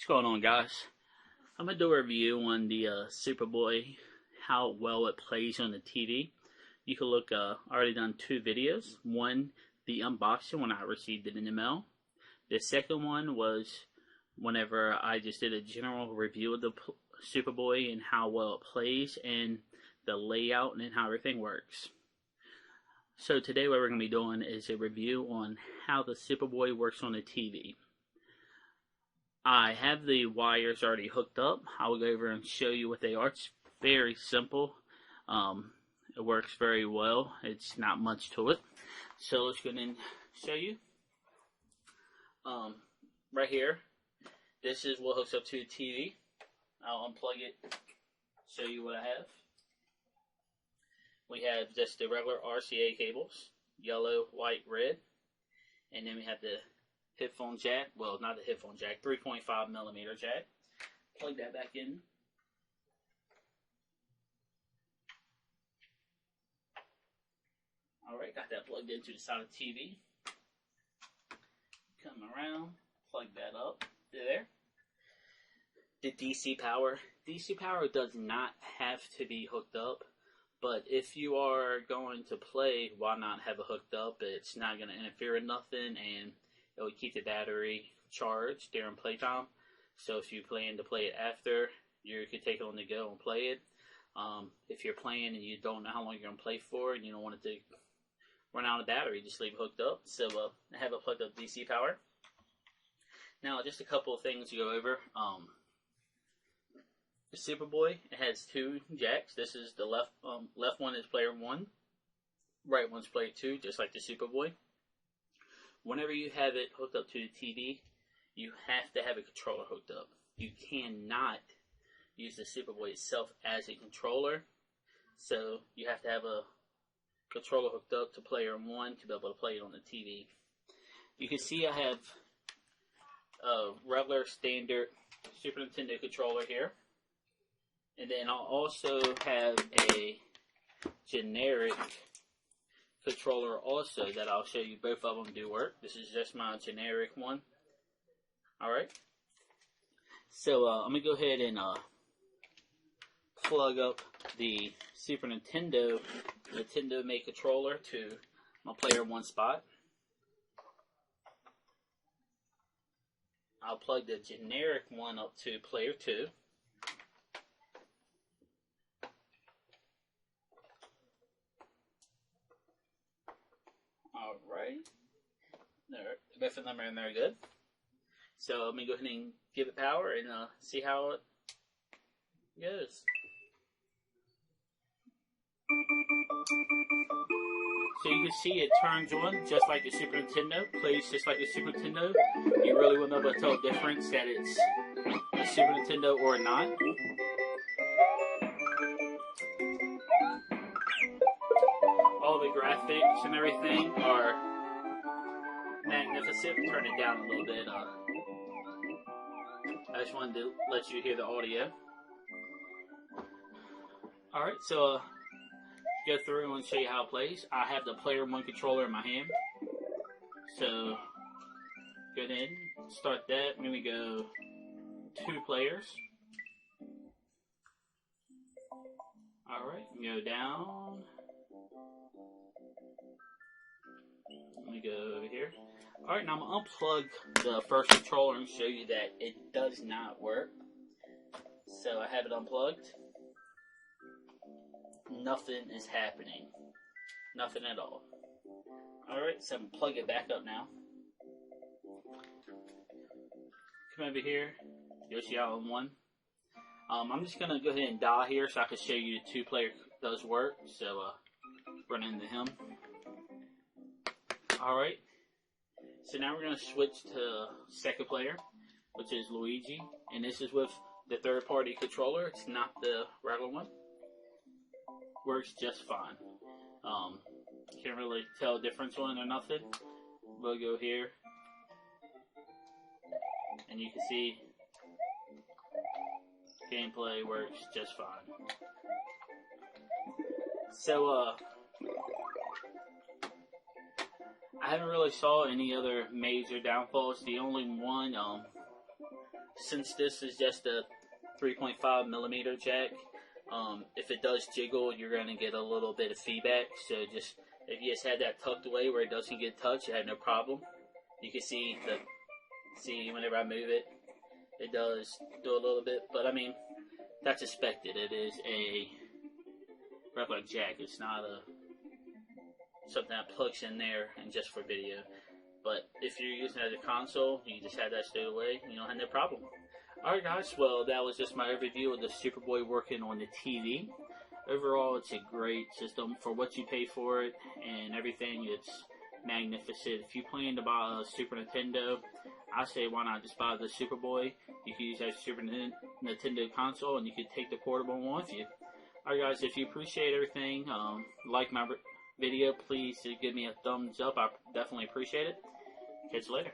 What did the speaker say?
What's going on, guys? I'm going to do a review on the Superboy, how well it plays on the TV. You can look, I already done 2 videos. One, the unboxing when I received it in the mail. The second one was whenever I just did a general review of the Superboy and how well it plays and the layout and how everything works. So today what we're going to be doing is a review on how the Superboy works on the TV. I have the wires already hooked up. I will go over and show you what they are. It's very simple. It works very well. It's not much to it. So let's go ahead and show you. Right here, this is what hooks up to the TV. I'll unplug it, show you what I have. We have just the regular RCA cables, yellow, white, red. And then we have the headphone jack, well, not the headphone jack, 3.5mm jack. Plug that back in. Alright, got that plugged into the side of the TV. Come around, plug that up there. The DC power. DC power does not have to be hooked up, but if you are going to play, why not have it hooked up? It's not going to interfere with nothing, and it will keep the battery charged during playtime. So if you plan to play it after, you could take it on the go and play it. If you're playing and you don't know how long you're going to play for and you don't want it to run out of battery, just leave it hooked up. So I have it plugged up DC power. Now just a couple of things to go over. The Superboy, it has 2 jacks. This is the left one is player 1. Right one's player 2, just like the Superboy. Whenever you have it hooked up to the TV, you have to have a controller hooked up. You cannot use the Superboy itself as a controller. So you have to have a controller hooked up to player 1 to be able to play it on the TV. You can see I have a regular standard Super Nintendo controller here. And then I'll also have a generic controller also that I'll show you. Both of them do work. This is just my generic one. Alright. So I'm going to go ahead and plug up the Super Nintendo made controller to my player 1 spot. I'll plug the generic one up to player 2. Alright, both of them are in there good. So let me go ahead and give it power and see how it goes. So you can see it turns on just like the Super Nintendo, plays just like the Super Nintendo. You really won't be able to tell the difference that it's a Super Nintendo or not. All the graphics and everything are magnificent. Turn it down a little bit. I just wanted to let you hear the audio. Alright, so go through and show you how it plays. I have the player 1 controller in my hand. So go ahead, start that. Then we go 2 players. Alright, go down. Let me go over here. Alright, now I'm going to unplug the first controller and show you that it does not work. So I have it unplugged. Nothing is happening. Nothing at all. Alright, so I'm going to plug it back up now. Come over here. Yoshi Island 1. I'm just going to go ahead and dial here so I can show you the 2-player does work. So run into him. Alright, so now we're going to switch to second player, which is Luigi, and this is with the third-party controller. It's not the regular one. Works just fine. Can't really tell a difference on it or nothing. We'll go here, and you can see gameplay works just fine. So, I haven't really saw any other major downfalls. The only one since this is just a 3.5 millimeter jack, if it does jiggle, you're going to get a little bit of feedback. So just, if you just had that tucked away where it doesn't get touched, you have no problem. You can see whenever I move it, it does do a little bit, but I mean, that's expected. It is a regular jack. It's not something that plugs in there and just for video. But if you're using it as a console, you just have that stowed away, you don't have no problem. Alright guys, well that was just my overview of the Superboy working on the TV. Overall, it's a great system for what you pay for it and everything. It's magnificent. If you plan to buy a Super Nintendo, I say why not just buy the Superboy. You can use that Super Nintendo console and you can take the portable one with you. Alright guys, if you appreciate everything, like my video, please give me a thumbs up. I definitely appreciate it. Catch you later.